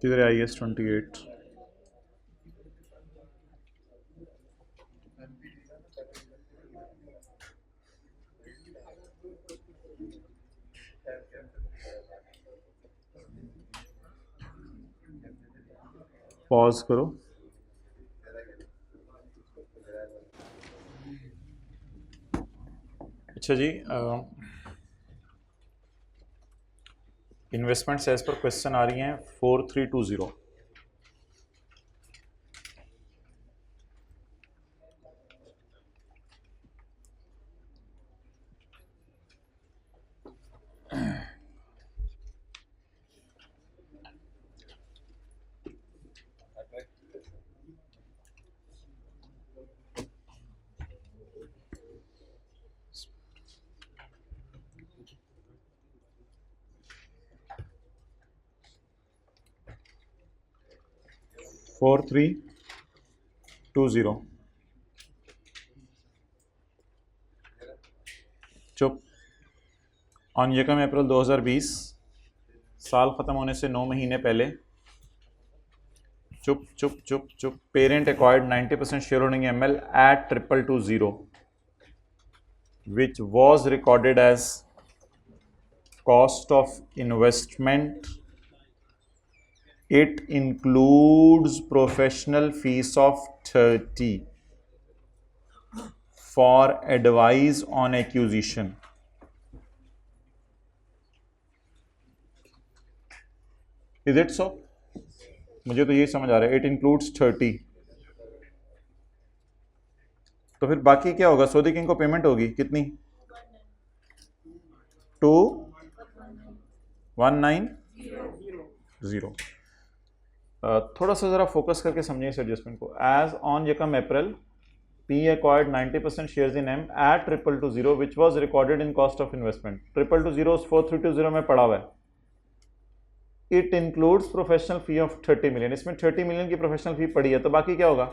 किधर है IS-28? Pause करो। अच्छा जी, इन्वेस्टमेंट्स एज पर क्वेश्चन आ रही हैं 4320। Four three two zero. चुप। ऑन यकम अप्रैल 2020, साल ख़त्म होने से 9 महीने पहले, चुप चुप चुप चुप, parent acquired 90% share holding ML at 2220, which was recorded as cost of investment. It includes professional fees of 30 for advice on acquisition. Is it so? मुझे तो यही समझ आ रहा है, इट इंक्लूड्स 30। तो फिर बाकी क्या होगा? सौदी किंग को पेमेंट होगी कितनी? 2190। थोड़ा सा ज़रा फोकस करके समझिए इस एडजस्टमेंट को। एज ऑन यकम अप्रैल, P acquired 90% shares in M at 2220, which was recorded in cost of investment. 2220 4320 में पड़ा हुआ है। It includes professional fee of 30 million. इसमें 30 million की प्रोफेशनल फी पड़ी है, तो बाकी क्या होगा?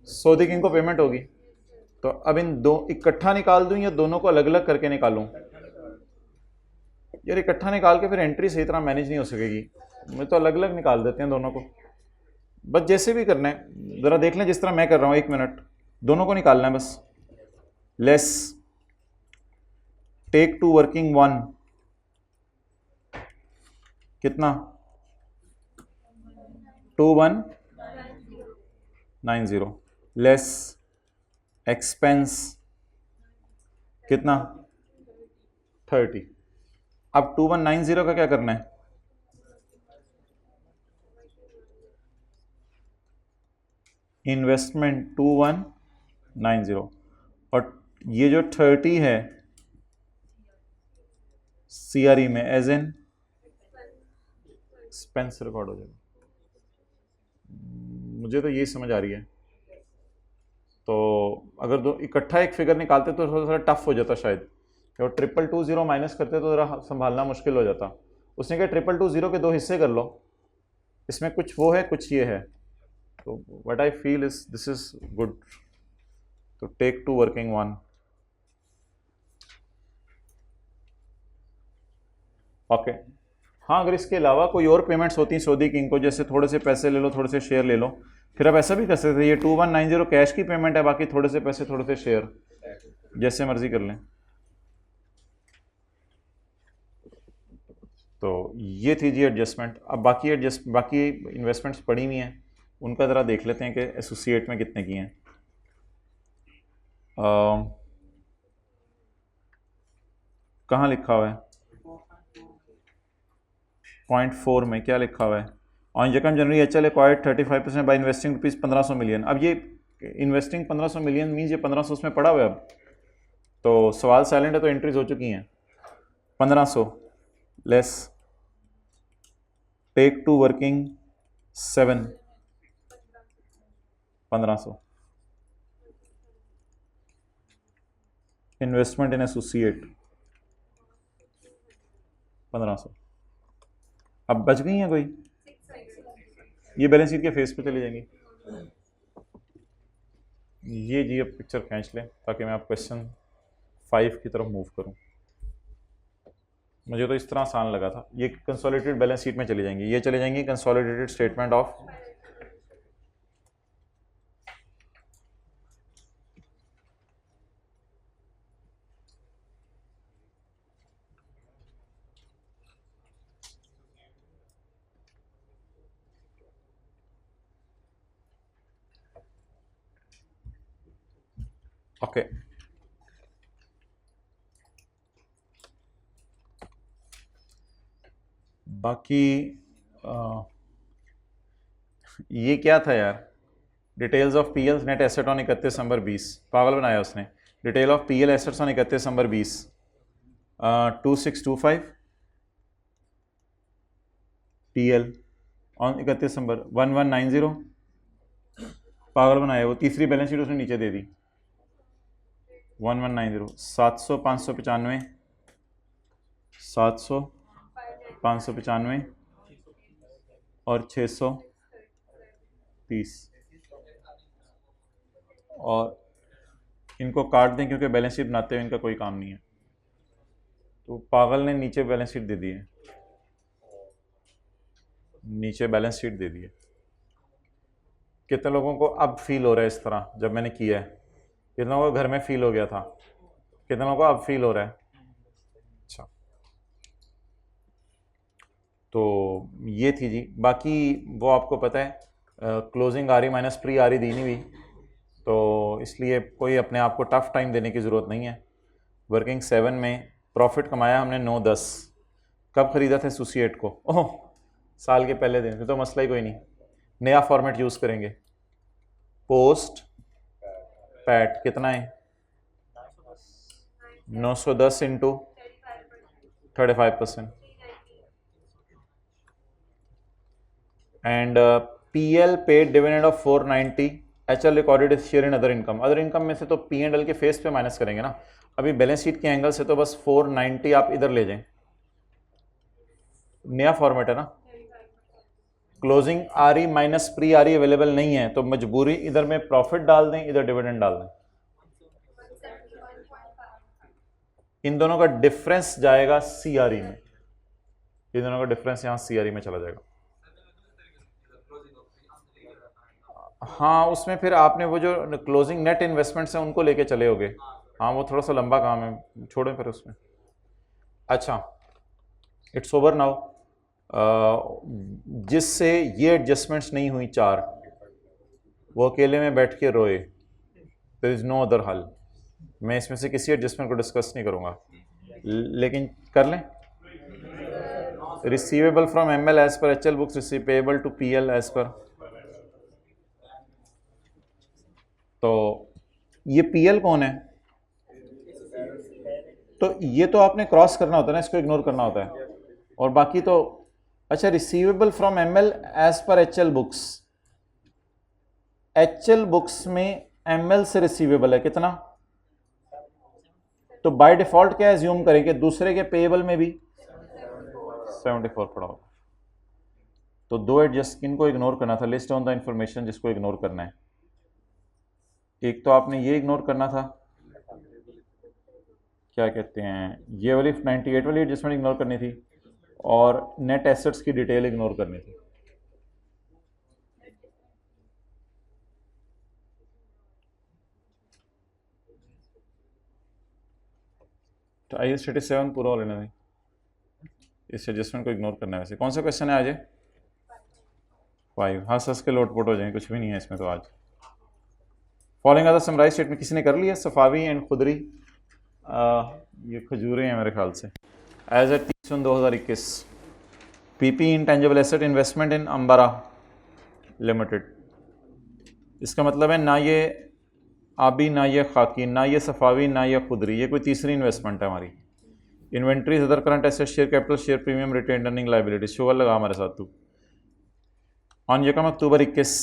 सौदी किंग को पेमेंट होगी। तो अब इन दो इकट्ठा निकाल दूं या दोनों को अलग अलग करके निकालूं? यार इकट्ठा निकाल के फिर एंट्री सही तरह मैनेज नहीं हो सकेगी, मैं तो अलग अलग निकाल देते हैं दोनों को। बस जैसे भी करना है ज़रा देख लें, जिस तरह मैं कर रहा हूँ। 1 मिनट, दोनों को निकालना है बस। लेस टेक टू वर्किंग 1 कितना? 2190 लेस एक्सपेंस कितना? 30। अब 2190 का क्या करना है? इन्वेस्टमेंट 2190, और ये जो 30 है CRE में एज इन एक्सपेंस रिकॉर्ड हो जाएगा। मुझे तो यही समझ आ रही है। तो अगर दो इकट्ठा एक फिगर निकालते तो थोड़ा सा टफ हो जाता शायद, और 2220 माइनस करते तो ज़रा संभालना मुश्किल हो जाता। उसने कहा 2220 के 2 हिस्से कर लो, इसमें कुछ वो है कुछ ये है, तो what I feel is this is good. तो टेक टू वर्किंग 1। ओके। हाँ, अगर इसके अलावा कोई और पेमेंट्स होती हैं सऊदी किंग को, जैसे थोड़े से पैसे ले लो, थोड़े से शेयर ले लो, फिर आप ऐसा भी कर सकते थे। ये 2190 कैश की पेमेंट है, बाकी थोड़े से पैसे थोड़े से शेयर, जैसे मर्जी कर लें। तो ये थी जी एडजस्टमेंट। अब बाकी इन्वेस्टमेंट्स पड़ी हुई हैं, उनका ज़रा देख लेते हैं कि एसोसिएट में कितने की हैं। कहाँ लिखा हुआ है? .4 में क्या लिखा हुआ है? ऑन यकम जनवरी HL acquired 35% by investing rupees 1500 million. अब ये इन्वेस्टिंग 1500 मिलियन मीन्स ये 1500 उसमें पड़ा हुआ है। अब तो सवाल साइलेंट है, तो एंट्रीज हो चुकी हैं। 1500 less take to working 7 1500 investment in associate 1500। अब बच गई हैं कोई? ये बैलेंस शीट के फेस पे चली जाएंगी। ये जी अब पिक्चर खींच लें ताकि मैं आप क्वेश्चन 5 की तरफ मूव करूं। मुझे तो इस तरह आसान लगा था। ये कंसोलिडेटेड बैलेंस शीट में चली जाएंगी, ये चली जाएंगी कंसोलिडेटेड स्टेटमेंट ऑफ ओके। बाकी ये क्या था यार, details of PL net asset on 31 दिसंबर 20, पागल बनाया उसने। Detail of PL assets on 31 December 20 2625 PL on 31 दिसंबर 1190, पागल बनाया। वो तीसरी बैलेंस शीट उसने नीचे दे दी 1190, 700 595 700 595 और 630, और इनको काट दें क्योंकि बैलेंस शीट बनाते हुए इनका कोई काम नहीं है। तो पागल ने नीचे बैलेंस शीट दे दी है, नीचे बैलेंस शीट दे दी है। कितने लोगों को अब फील हो रहा है इस तरह जब मैंने किया है? कितने लोगों को घर में फील हो गया था? कितने लोगों को अब फील हो रहा है? अच्छा, तो ये थी जी। बाकी वो आपको पता है closing R E minus pre R E दी नहीं हुई, तो इसलिए कोई अपने आप को टफ टाइम देने की ज़रूरत नहीं है। वर्किंग 7 में प्रॉफिट कमाया हमने 9-10। कब ख़रीदा था एसोसिएट को? ओह, साल के पहले दिन, फिर तो मसला ही कोई नहीं। नया फॉर्मेट यूज़ करेंगे, पोस्ट पैट कितना है? 910 into 35% and PL paid dividend of 490, HL recorded is share in other income. Other income में से तो P&L के फेस पे माइनस करेंगे ना, अभी बैलेंस शीट के एंगल से तो बस 490 आप इधर ले जाएं। नया फॉर्मेट है ना, closing R E minus pre R ई अवेलेबल नहीं है, तो मजबूरी इधर में प्रॉफिट डाल दें, इधर डिविडेंड डाल दें। इन दोनों का डिफरेंस जाएगा CRE में, इन दोनों का डिफरेंस यहाँ CRE में चला जाएगा। हाँ, उसमें फिर आपने वो जो क्लोजिंग नेट इन्वेस्टमेंट्स हैं उनको लेके चले होगे। हाँ, वो थोड़ा सा लंबा काम है, छोड़ें फिर उसमें। अच्छा, इट्स ओवर नाउ। जिससे ये एडजस्टमेंट्स नहीं हुई 4, वो अकेले में बैठ के रोए, देयर इज़ नो अदर हल। मैं इसमें से किसी एडजस्टमेंट को डिस्कस नहीं करूँगा, लेकिन कर लें। Receivable from ML as per HL books, receive payable to PL as per. तो ये PL कौन है? तो ये तो आपने क्रॉस करना होता है ना, इसको इग्नोर करना होता है, और बाकी तो अच्छा। Receivable from ML as per HL books, HL books में ML से रिसीवेबल है कितना? तो बाय डिफॉल्ट क्या एज्यूम करेंगे, दूसरे के पेएबल में भी 74 पड़ा होगा। तो दो एडजस्ट, इनको इग्नोर करना था। लिस्ट ऑन द इंफॉर्मेशन जिसको इग्नोर करना है। एक तो आपने ये इग्नोर करना था, क्या कहते हैं, ये वाली 98 वाली एडजस्टमेंट इग्नोर करनी थी, और नेट एसेट्स की डिटेल इग्नोर करनी थी। तो आइए 37 पूरा हो लेना है, इस एडजस्टमेंट को इग्नोर करना है। वैसे कौन सा क्वेश्चन है आज? 5। हाँ, सस के लोटपोट हो जाएंगे, कुछ भी नहीं है इसमें तो आज। फॉलोइंग अदर समराइज स्टेटमेंट किसी ने कर लिया? सफावी एंड खुदरी, ये खजूरें हैं मेरे ख्याल से। As at 30/2021 PP intangible asset investment in Ambara Limited. इसका मतलब है ना ये आबी, ना ये खाकी, ना ये सफावी, ना ये खुदरी, ये कोई तीसरी इन्वेस्टमेंट है हमारी। Inventories, other current asset, share capital, share premium, retain earning liability. शुगर लगा हमारे साथ तू। ऑन यकम अक्टूबर 21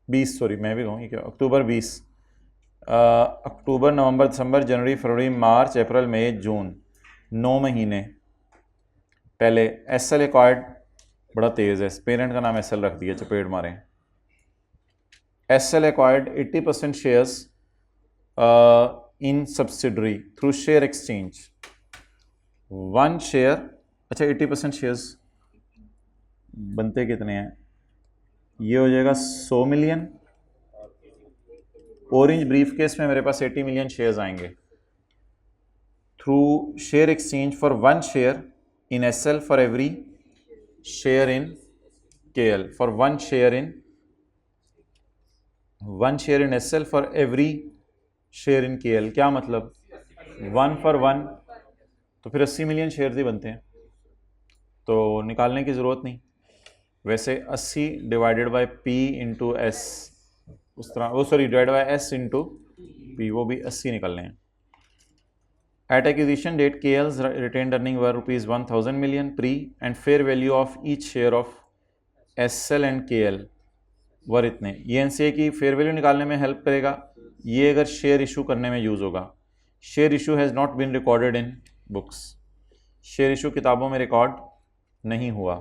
20 सॉरी, मैं भी कहूँ क्या, अक्टूबर 20, अक्टूबर, नवंबर, दिसंबर, जनवरी, फरवरी, मार्च, अप्रैल, मई, जून, 9 महीने पहले। SL एक्वायर्ड, बड़ा तेज़ है, पेरेंट का नाम SL रख दिया, चपेट मारे। SL acquired 80% shares in subsidiary through share exchange. One share, अच्छा 80% शेयर्स बनते कितने हैं, ये हो जाएगा 100 मिलियन। ऑरेंज ब्रीफ केस में मेरे पास 80 मिलियन शेयर्स आएंगे through share exchange for one share in SL for every share in KL, for one share in SL for every share in KL। क्या मतलब, 1 फॉर 1, तो फिर 80 मिलियन शेयर्स ही बनते हैं, तो निकालने की ज़रूरत नहीं। वैसे 80 divided by P into S, उस तरह, वो sorry divide by S into P, वो भी 80 निकलने हैं। At acquisition date KL's retained earning were ₹1000 million pre and fair value of each share of SL and KL were इतने। ये NCA की फेयर वैल्यू निकालने में हेल्प करेगा, ये अगर शेयर इशू करने में यूज़ होगा। Share issue has not been recorded in books, share issue किताबों में रिकॉर्ड नहीं हुआ।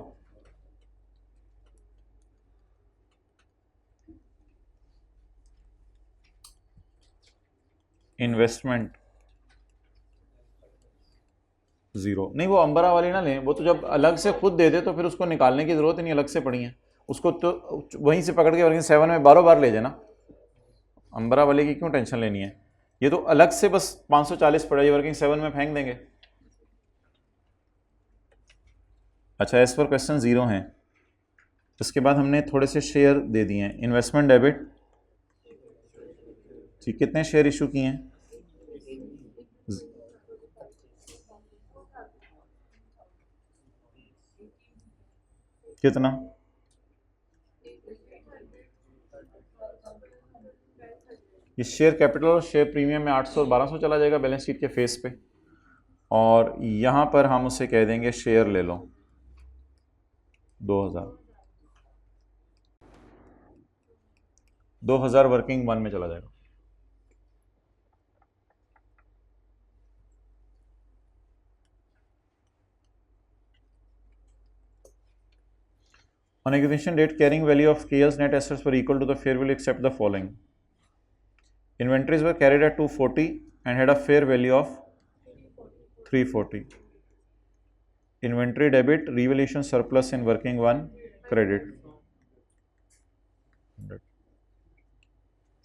इन्वेस्टमेंट 0, नहीं वो अंबरा वाली ना लें, वो तो जब अलग से खुद दे दे तो फिर उसको निकालने की जरूरत ही नहीं, अलग से पड़ी है, उसको तो वहीं से पकड़ के वर्किंग 7 में बारों बार ले जाना। अंबरा वाले की क्यों टेंशन लेनी है, ये तो अलग से बस 540 पड़ा है, वर्किंग 7 में फेंक देंगे। अच्छा, एज पर क्वेश्चन 0 हैं। उसके बाद हमने थोड़े से शेयर दे दिए हैं। इन्वेस्टमेंट डेबिट, ठीक, कितने शेयर इशू किए हैं, कितना, ये शेयर कैपिटल और शेयर प्रीमियम में 800 और 1200 चला जाएगा बैलेंस शीट के फेस पे, और यहां पर हम उसे कह देंगे शेयर ले लो 2000 वर्किंग 1 में चला जाएगा। On acquisition date, carrying value of KL's net assets were equal to the fair value except the following. Inventories were carried at 240 and had a fair value of 340. Inventory debit, revaluation surplus in working 1 credit.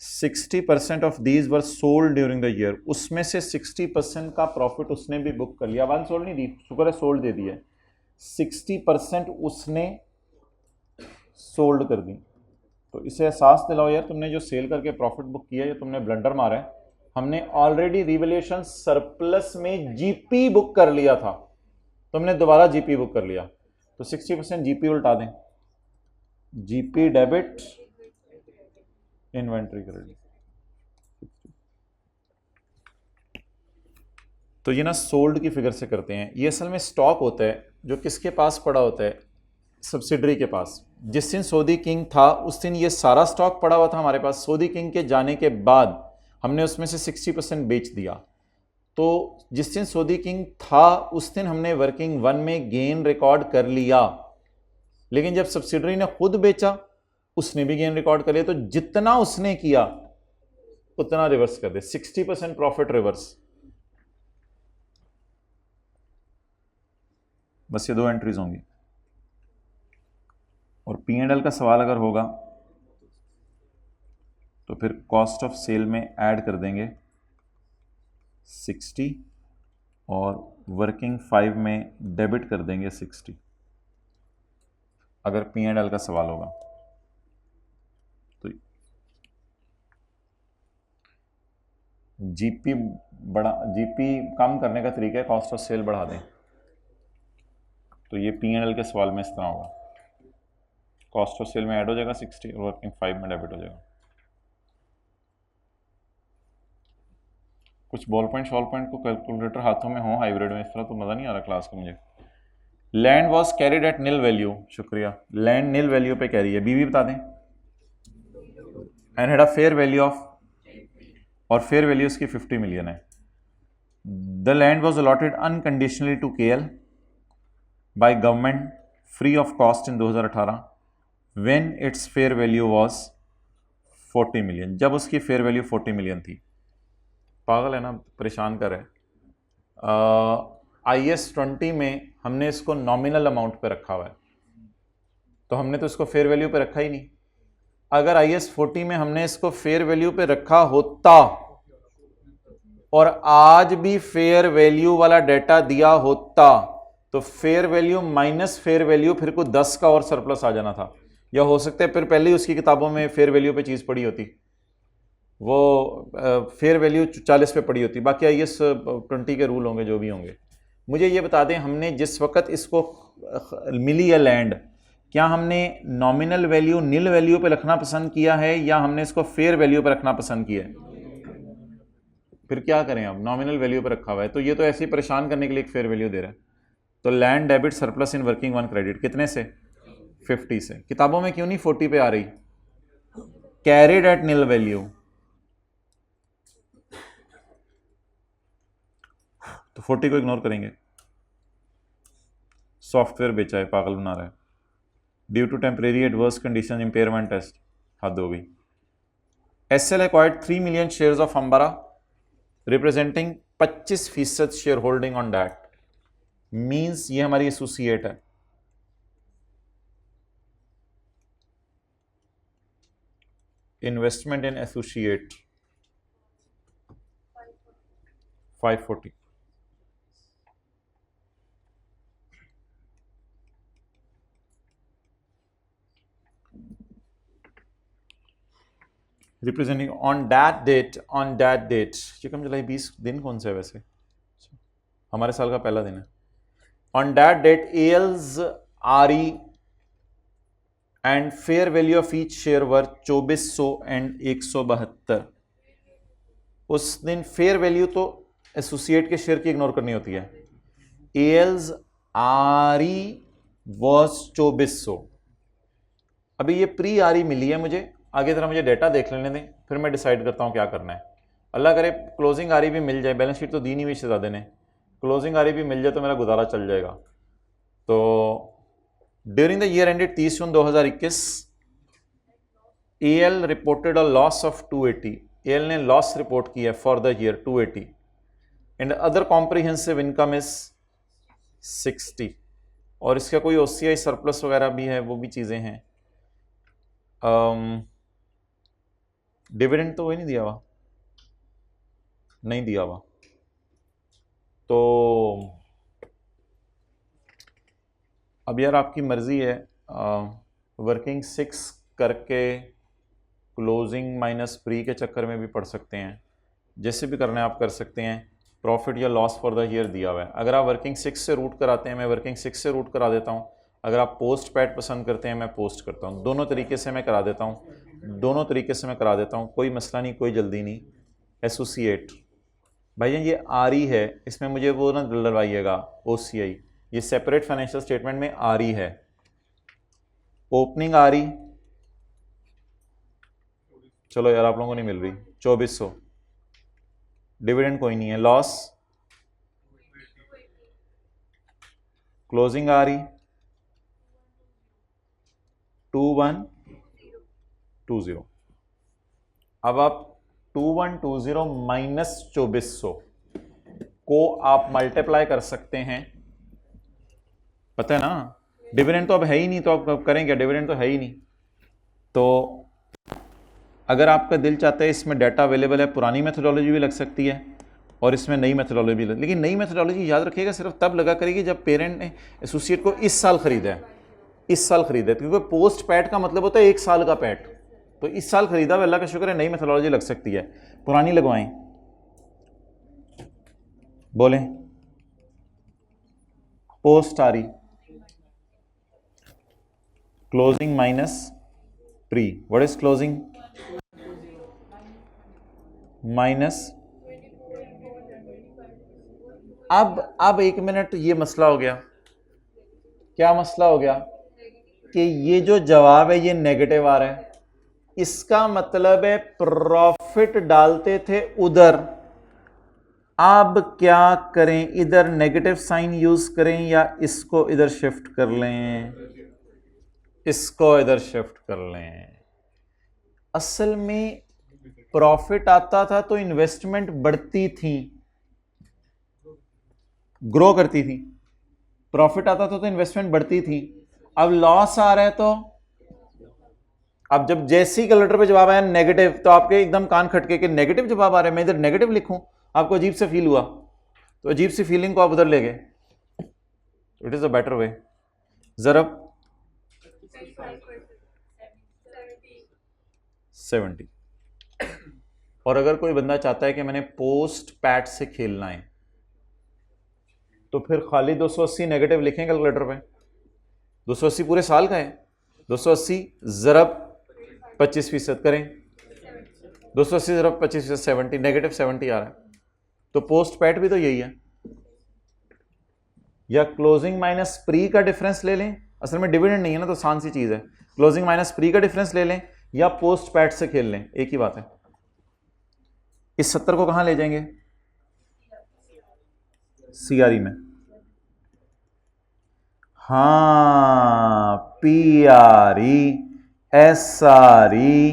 60% of these were sold during the year. उसमें से 60% का profit उसने भी book कर लिया। 1 sold नहीं दी, शुक्र है सोल्ड दे दी है, 60% उसने सोल्ड कर दी। तो इसे एहसास दिलाओ यार, तुमने जो सेल करके प्रॉफिट बुक किया है, तुमने ब्लंडर मारा है। हमने ऑलरेडी रिवैल्यूएशन सरप्लस में जीपी बुक कर लिया था, तुमने दोबारा जीपी बुक कर लिया, तो 60% जीपी उल्टा दें, जीपी डेबिट इन्वेंट्री क्रेडिट। तो ये ना सोल्ड की फिगर से करते हैं। ये असल में स्टॉक होता है जो किसके पास पड़ा होता है, सब्सिडरी के पास। जिस दिन सऊदी किंग था उस दिन ये सारा स्टॉक पड़ा हुआ था हमारे पास। सऊदी किंग के जाने के बाद हमने उसमें से 60% बेच दिया। तो जिस दिन सऊदी किंग था उस दिन हमने वर्किंग 1 में गेन रिकॉर्ड कर लिया, लेकिन जब सब्सिडरी ने खुद बेचा उसने भी गेन रिकॉर्ड कर लिया। तो जितना उसने किया उतना रिवर्स कर दे, 60% प्रॉफिट रिवर्स। बस ये 2 एंट्रीज होंगी। और P&L का सवाल अगर होगा तो फिर कॉस्ट ऑफ सेल में ऐड कर देंगे 60 और वर्किंग 5 में डेबिट कर देंगे 60, अगर P&L का सवाल होगा तो। जीपी कम करने का तरीका है कॉस्ट ऑफ सेल बढ़ा दें, तो ये P&L के सवाल में इस तरह होगा, कॉस्ट ऑफ सेल में ऐड हो जाएगा 60 और वर्किंग 5 में डेबिट हो जाएगा। कुछ बॉल पॉइंट शॉल पॉइंट को कैलकुलेटर हाथों में हो हाइब्रिड में, इस तरह तो मज़ा नहीं आ रहा क्लास का मुझे। Land was carried at nil value, शुक्रिया, लैंड निल वैल्यू पे कैरी है, बीवी बता दें। And had a fair value of, और फेयर वैल्यू उसकी 50 मिलियन है। The land was allotted unconditionally to KL by government free of cost in 2018 when its fair value was 40 million, जब उसकी फेयर वैल्यू 40 मिलियन थी। पागल है ना, परेशान कर रहा है। IS-20 में हमने इसको नॉमिनल अमाउंट पे रखा हुआ है, तो हमने तो इसको फेयर वैल्यू पे रखा ही नहीं। अगर IS-40 में हमने इसको फेयर वैल्यू पे रखा होता और आज भी फेयर वैल्यू वाला डेटा दिया होता, तो fair value minus fair value फिर को 10 का और सरप्लस आ जाना था, या हो सकता है फिर पहले ही उसकी किताबों में फेयर वैल्यू पे चीज़ पड़ी होती, वो फेयर वैल्यू 40 पे पड़ी होती। बाकी IS-20 के रूल होंगे जो भी होंगे। मुझे ये बता दें, हमने जिस वक्त इसको मिली है लैंड, क्या हमने नॉमिनल वैल्यू नील वैल्यू पे रखना पसंद किया है या हमने इसको फेयर वैल्यू पे रखना पसंद किया है? फिर क्या करें, अब नॉमिनल वैल्यू पे रखा हुआ है, तो ये तो ऐसे ही परेशान करने के लिए एक फेयर वैल्यू दे रहा है। तो land debit surplus in working one credit कितने से? 50 से। किताबों में क्यों नहीं 40 पे आ रही? कैरिड एट नील वैल्यू, तो 40 को इग्नोर करेंगे। सॉफ्टवेयर बेचा है, पागल बना रहा है। Due to temporary adverse condition impairment test, हद हो गई। SL acquired 3 million shares of Ambara representing 25% share holding on that, means ये हमारी एसोसिएट है। Investment in associate 540। Representing on that date, on that date, चिकन जुलाई 20 दिन कौन सा है वैसे? हमारे साल का पहला दिन है। On that date L's RE and fair value of each share were 2400 and 172। उस दिन फेयर वैल्यू तो एसोसिएट के शेयर की इग्नोर करनी होती है। L's RE was 2400। अभी ये प्री RE मिली है मुझे, आगे तरह मुझे डेटा देख लेने दें, फिर मैं डिसाइड करता हूँ क्या करना है। अल्लाह करे क्लोजिंग RE भी मिल जाए, बैलेंस शीट तो दी नहीं हुई शहजादे ने, क्लोजिंग RE भी मिल जाए तो मेरा गुजारा चल जाएगा। तो during the year ended 30 June 2021 AL reported a loss of 280। AL ने लॉस रिपोर्ट किया for the year 280 and other comprehensive income is 60। और इसका कोई OCI सरप्लस वगैरह भी है, वो भी चीज़ें हैं। डिविडेंड तो वही नहीं दिया हुआ, नहीं दिया हुआ। तो अब यार आपकी मर्ज़ी है, वर्किंग 6 करके क्लोजिंग माइनस प्री के चक्कर में भी पढ़ सकते हैं, जैसे भी करना है आप कर सकते हैं। प्रॉफिट या लॉस फॉर द ईयर दिया हुआ है। अगर आप वर्किंग 6 से रूट कराते हैं, मैं वर्किंग 6 से रूट करा देता हूँ। अगर आप पोस्ट पैड पसंद करते हैं, मैं पोस्ट करता हूँ। दोनों तरीके से मैं करा देता हूँ, दोनों तरीके से मैं करा देता हूँ, कोई मसला नहीं, कोई जल्दी नहीं। एसोसिएट भाईजान ये RE है, इसमें मुझे वो ना डलवाइएगा OCI, ये सेपरेट फाइनेंशियल स्टेटमेंट में RE है। ओपनिंग RE, चलो यार आप लोगों को नहीं मिल रही, 2400। डिविडेंड कोई नहीं है। Loss closing RE 2120। अब आप 2120 माइनस 2400 को आप मल्टीप्लाई कर सकते हैं, पता है ना। डिविडेंड तो अब है ही नहीं, तो आप करें क्या? डिविडेंड तो है ही नहीं। तो अगर आपका दिल चाहता है, इसमें डाटा अवेलेबल है, पुरानी मेथोडोलॉजी भी लग सकती है और इसमें नई मेथोडोलॉजी भी लग, लेकिन नई मेथोडोलॉजी याद रखिएगा सिर्फ तब लगा करेगी जब पेरेंट ने एसोसिएट को इस साल खरीदा है, इस साल खरीदा है, क्योंकि पोस्ट पैट का मतलब होता है 1 साल का पैट। तो इस साल खरीदा हुआ, अल्लाह का शुक्र है, नई मेथोडोलॉजी लग सकती है। पुरानी लगवाएं, बोलें। Post RE closing minus pre, what is closing? Minus. अब 1 मिनट, ये मसला हो गया। क्या मसला हो गया? कि ये जो जवाब है ये नेगेटिव आ रहा है, इसका मतलब है प्रॉफिट डालते थे उधर, अब क्या करें? इधर नेगेटिव साइन यूज करें या इसको इधर शिफ्ट कर लें? इसको इधर शिफ्ट कर लें। असल में प्रॉफिट आता था तो इन्वेस्टमेंट बढ़ती थी, ग्रो करती थी। प्रॉफिट आता था तो इन्वेस्टमेंट बढ़ती थी। अब लॉस आ रहा है तो अब जब जैसे ही कैलकुलेटर पे जवाब आया नेगेटिव, तो आपके एकदम कान खटके के नेगेटिव जवाब आ रहे हैं, मैं इधर नेगेटिव लिखूं, आपको अजीब से फील हुआ, तो अजीब सी फीलिंग को आप उधर ले गए। It is a better way. जरब 70। और अगर कोई बंदा चाहता है कि मैंने पोस्ट पैट से खेलना है, तो फिर खाली 280 नेगेटिव लिखें कैलकुलेटर पे। 280 पूरे साल का है, 280 जरब 25% करें, 280 जरब 25%, 70, नेगेटिव 70 आ रहा है। तो पोस्ट पैट भी तो यही है। या क्लोजिंग माइनस प्री का डिफरेंस ले लें, असल में डिविडेंड नहीं है ना, तो आसान सी चीज है। क्लोजिंग माइनस प्री का डिफरेंस ले लें या पोस्ट पैट से खेल लें, एक ही बात है। इस 70 को कहां ले जाएंगे? सीआरई में। हाँ, P R E, S R E,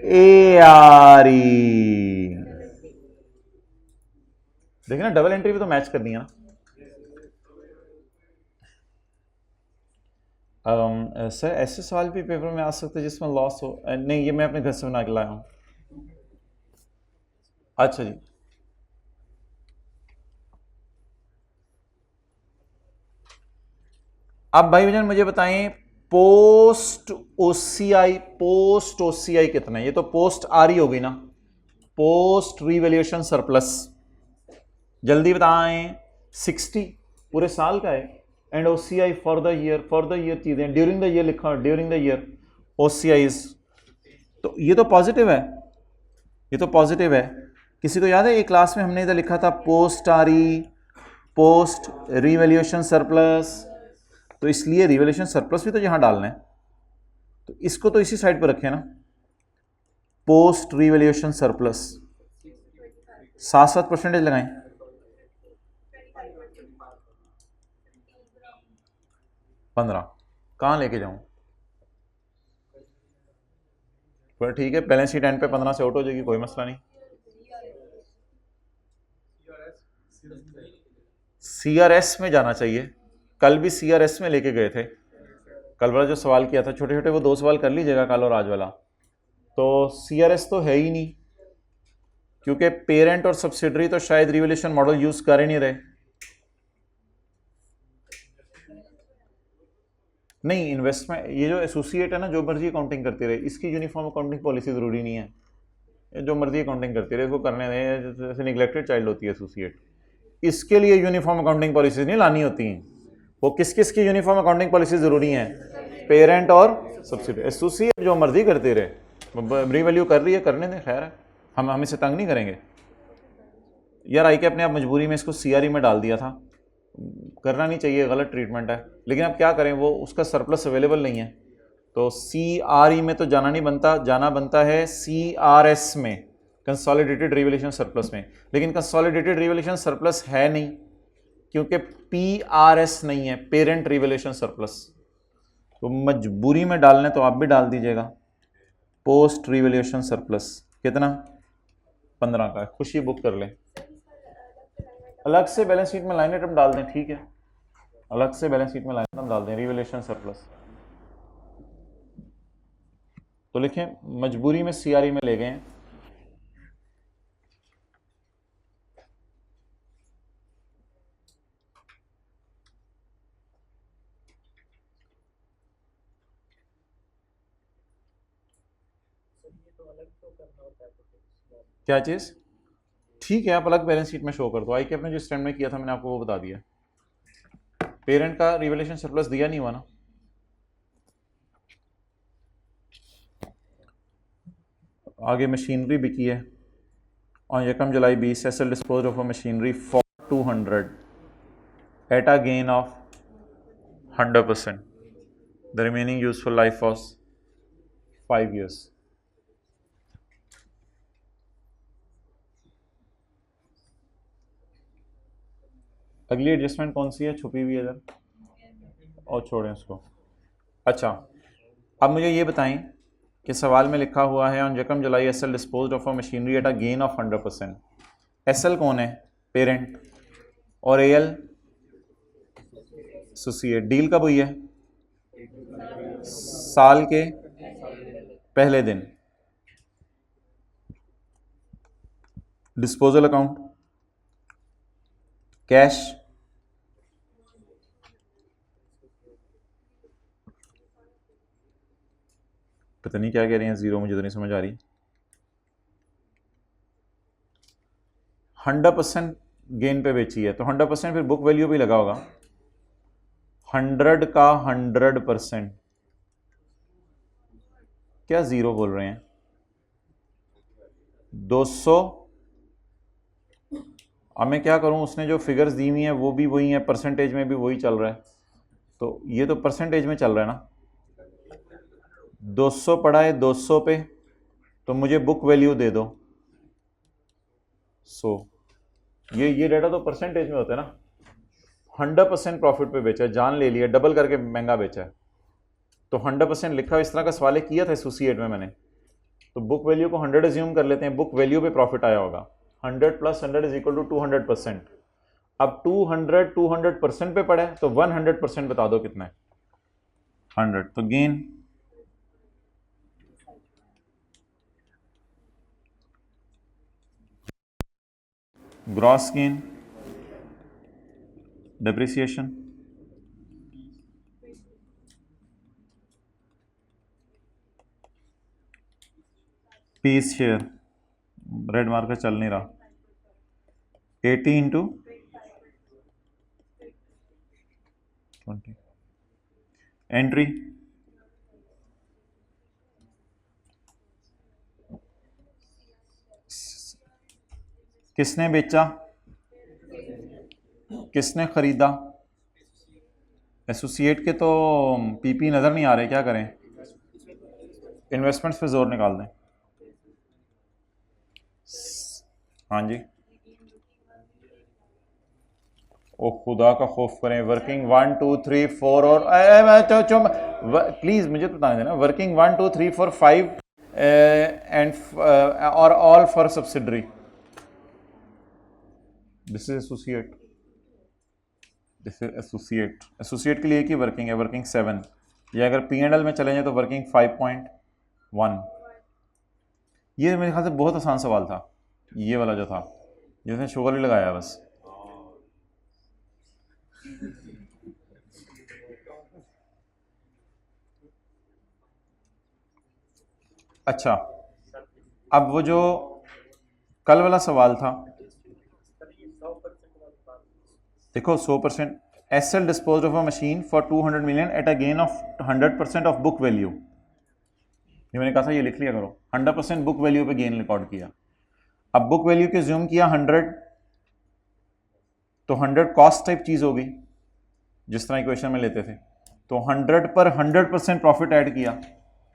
A R E. देखिए ना, डबल एंट्री भी तो मैच करनी है ना। सर ऐसे सवाल भी पेपर में आ सकते हैं जिसमें लॉस हो? नहीं, ये मैं अपने घर से बना के लाया हूँ। अच्छा जी, अब भाई बहन मुझे बताएं पोस्ट ओसीआई, पोस्ट ओसीआई कितना है? ये तो पोस्ट आ रही होगी ना, पोस्ट रिवैल्यूएशन सरप्लस, जल्दी बताएं। 60 पूरे साल का है। And OCI for the year, for the year चीजें ड्यूरिंग द ईयर लिखा, ड्यूरिंग द ईयर ओसीआई। तो ये तो पॉजिटिव है, ये तो पॉजिटिव है। किसी को याद है एक क्लास में हमने इधर लिखा था पोस्ट आरई, पोस्ट रिवैल्यूएशन सरप्लस, तो इसलिए रिवैल्यूएशन सरप्लस भी तो यहां डालना है, तो इसको तो इसी साइड पर रखें ना, पोस्ट रिवैल्यूएशन सरप्लस। 7% लगाएं, 15 कहां लेके जाऊं? पर ठीक है, बैलेंस शीट एंड पे 15 से आउट हो जाएगी, कोई मसला नहीं। सीआरएस में जाना चाहिए, कल भी सीआरएस में लेके गए थे। कल वाला जो सवाल किया था छोटे छोटे, वो 2 सवाल कर लीजिएगा कल और आज वाला। तो सीआरएस तो है ही नहीं, क्योंकि पेरेंट और सब्सिडरी तो शायद रिवैल्यूएशन मॉडल यूज कर ही नहीं रहे। नहीं, इन्वेस्टमेंट ये जो एसोसिएट है ना, जो मर्जी अकाउंटिंग करती रहे, इसकी यूनिफॉर्म अकाउंटिंग पॉलिसी जरूरी नहीं है। ये जो मर्जी अकाउंटिंग करती रहे, इसको करने दें, जैसे निगलेक्टेड चाइल्ड होती है एसोसिएट, इसके लिए यूनिफॉर्म अकाउंटिंग पॉलिसीज नहीं लानी होती हैं। वो किस किस की यूनिफॉर्म अकाउंटिंग पॉलिसी जरूरी है? पेरेंट और सब्सिडरी। एसोसिएट जो मर्जी करते रहे, रीवैल्यू कर रही है, करने दें, खैर है, हम इसे तंग नहीं करेंगे। यार आई के अपने आप मजबूरी में इसको सीआरई में डाल दिया था, करना नहीं चाहिए, गलत ट्रीटमेंट है, लेकिन अब क्या करें, वो उसका सरप्लस अवेलेबल नहीं है। तो सीआरई में तो जाना नहीं बनता, जाना बनता है सीआरएस में, कंसोलिडेटेड रिवैल्यूएशन सरप्लस में। लेकिन कंसोलिडेटेड रिवैल्यूएशन सरप्लस है नहीं, क्योंकि पीआरएस नहीं है, पेरेंट रिवैल्यूएशन सरप्लस। तो मजबूरी में डालने तो आप भी डाल दीजिएगा, पोस्ट रिवैल्यूएशन सरप्लस कितना? 15 का है, खुशी बुक कर लें। अलग से बैलेंस शीट में लाइन आइटम डाल दें, ठीक है, अलग से बैलेंस शीट में लाइन आइटम डाल दें, रिवैल्यूएशन सरप्लस। तो लिखें मजबूरी में सीआरई में ले गए हैं, क्या चीज? ठीक है, आप अलग बैलेंस शीट में शो कर दो। आई के अपने जो स्टैंड में किया था मैंने आपको वो बता दिया। पेरेंट का रिवैल्यूएशन सरप्लस दिया नहीं हुआ ना। आगे मशीनरी बिकी है on 1 July 20, Cecil disposed of a machinery for 200 at a gain of 100%. The remaining useful life was 5 years. अगली एडजस्टमेंट कौन सी है, छुपी हुई है इधर, और छोड़ें उसको। अच्छा, अब मुझे ये बताएं कि सवाल में लिखा हुआ है ऑन यकम जुलाई SL disposed of a machinery at a gain of 100%। SL कौन है? पेरेंट। और एएल एसोसिएट। डील कब हुई है? साल के पहले दिन। डिस्पोजल अकाउंट, कैश, पता नहीं क्या कह रही हैं, जीरो मुझे तो नहीं समझ आ रही। 100% गेन पे बेची है तो 100% फिर बुक वैल्यू भी लगा होगा। 100 का 100%, क्या जीरो बोल रहे हैं? 200। अब मैं क्या करूं, उसने जो फिगर्स दी हुई हैं वो भी वही हैं, परसेंटेज में भी वही चल रहा है, तो ये तो परसेंटेज में चल रहा है ना। 200 पड़ा है 200 पे, तो मुझे बुक वैल्यू दे दो 100। ये डाटा तो परसेंटेज में होता है ना। 100% प्रॉफिट पे बेचा है, जान ले लिया, डबल करके महंगा बेचा है, तो 100% लिखा हुआ। इस तरह का सवाल किया था एसोसिएट में मैंने, तो बुक वैल्यू को 100 एज्यूम कर लेते हैं, बुक वैल्यू पे प्रॉफिट आया होगा। 100 + 100 इज इक्वल टू 200%। अब 200% पे पड़ा है तो 100% बता दो कितना है। 100, तो गेन ग्रॉस गेन, डेप्रिसिएशन, पीस शेयर, रेड मार्कर चल नहीं रहा, 80 × 20। एंट्री किसने बेचा, किसने खरीदा? एसोसिएट के तो पीपी नज़र नहीं आ रहे, क्या करें? इन्वेस्टमेंट्स पे जोर निकाल दें। हाँ जी, ओ खुदा का खौफ करें। वर्किंग 1 2 3 4 और प्लीज़ मुझे तो बताने देना। वर्किंग 1 2 3 4 5 एंड और all for subsidiary. This is associate, this is associate. Associate के लिए एक ही वर्किंग है, वर्किंग 7। या अगर P&L में चले जाए तो वर्किंग 5.1। ये मेरे ख्याल से बहुत आसान सवाल था, ये वाला जो था, जिसने शुगर ही लगाया बस। अच्छा, अब वो जो कल वाला सवाल था, देखो 100% SL dispose of a machine for 200 million at a gain of 100% of book value. ये मैंने कहा था ये लिख लिया करो, 100% बुक वैल्यू पे गेन रिकॉर्ड किया। अब बुक वैल्यू के ज्यूम किया 100, तो 100 कॉस्ट टाइप चीज होगी जिस तरह इक्वेशन में लेते थे, तो 100 पर 100% प्रॉफिट ऐड किया।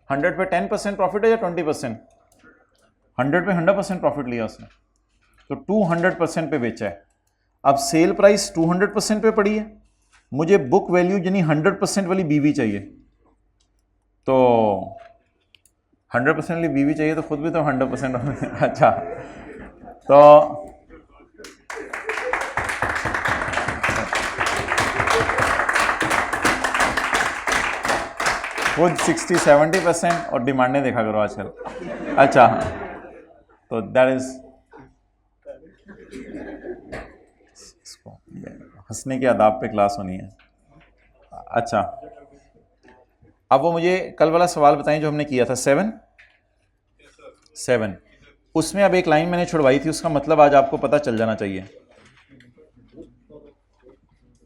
100 पे 10% प्रॉफिट है या 20%? 100 पे 100% प्रॉफिट लिया उसने, तो 200% पे बेचा है। अब सेल प्राइस 200% पे पड़ी है, मुझे बुक वैल्यू यानी 100% वाली बीवी चाहिए, तो 100% वाली बीवी चाहिए तो खुद भी तो 100%। अच्छा, तो खुद 60-70% और डिमांडें देखा करो आजकल। अच्छा, तो दैट इज, हंसने के आदाब पे क्लास होनी है। अच्छा, अब वो मुझे कल वाला सवाल बताएं जो हमने किया था 7, उसमें अब एक लाइन मैंने छुड़वाई थी, उसका मतलब आज आपको पता चल जाना चाहिए।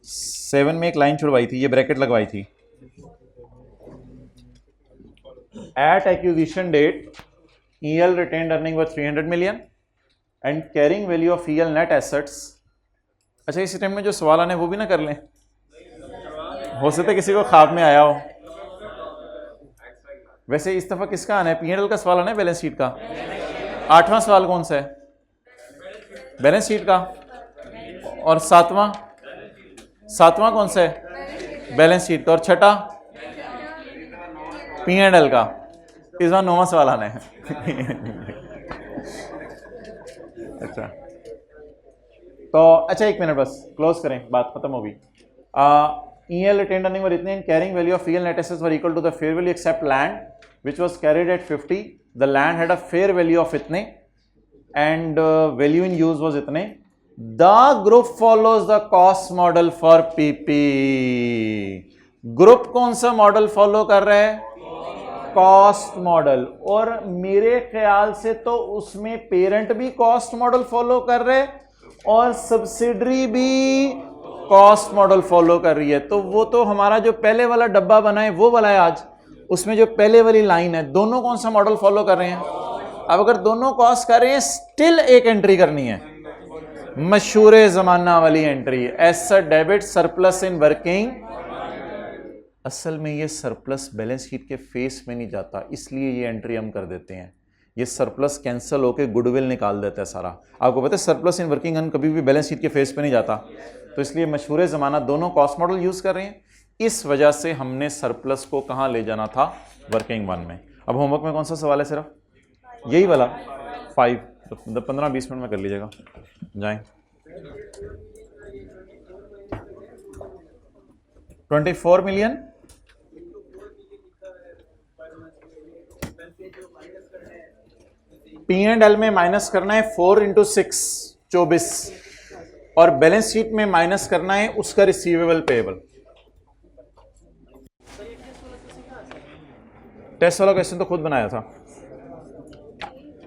7 में एक लाइन छुड़वाई थी, ये ब्रैकेट लगवाई थी। At acquisition date EL retained earning was 300 million and carrying value of EL net assets। अच्छा, इसी टाइम में जो सवाल आने वो भी ना कर लें, हो सकता है किसी को ख्वाब में आया हो। वैसे इस दफा किसका आना है? P&L का सवाल आना है, बैलेंस शीट का। 8वां सवाल कौन सा है? बैलेंस शीट का। और 7वां कौन सा है? बैलेंस शीट का। और छठा P&L का। इस बार नोमस वाला ने अच्छा तो अच्छा, एक मिनट बस, क्लोज करें, बात खत्म होगी। EL retained earning were इतने, carrying value of EL net assets were equal to the fair value except land which was carried at 50. The land had a fair value of इतने and value in use was इतने. The group follows the cost model for PP. Group कौन सा model follow कर रहा है? Cost model. और मेरे ख्याल से तो उसमें पेरेंट भी कॉस्ट मॉडल फॉलो कर रहे और सब्सिडरी भी कॉस्ट मॉडल फॉलो कर रही है। तो वो तो हमारा जो पहले वाला डब्बा बना है वो वाला है आज, उसमें जो पहले वाली लाइन है, दोनों कौन सा मॉडल फॉलो कर रहे हैं? अब अगर दोनों कॉस्ट कर रहे हैं, स्टिल एक एंट्री करनी है, मशहूर जमाना वाली entry, asset debit surplus in working. असल में ये सरप्लस बैलेंस शीट के फेस में नहीं जाता, इसलिए ये एंट्री हम कर देते हैं। ये सरप्लस कैंसिल होकर गुडविल निकाल देता है सारा। आपको पता है सरप्लस इन वर्किंग अन कभी भी बैलेंस शीट के फेस पे नहीं जाता, तो इसलिए मशहूर ज़माना दोनों कॉस्ट मॉडल यूज़ कर रहे हैं। इस वजह से हमने सरप्लस को कहाँ ले जाना था? वर्किंग वन में। अब होमवर्क में कौन सा सवाल है? सिर्फ यही वाला 5, तो 15-20 मिनट में कर लीजिएगा, जाएं। 24 मिलियन P&L में माइनस करना है 4 × 6 24, और बैलेंस शीट में माइनस करना है उसका रिसीवेबल पेएबल। टेस्ट वाला क्वेश्चन तो खुद बनाया था।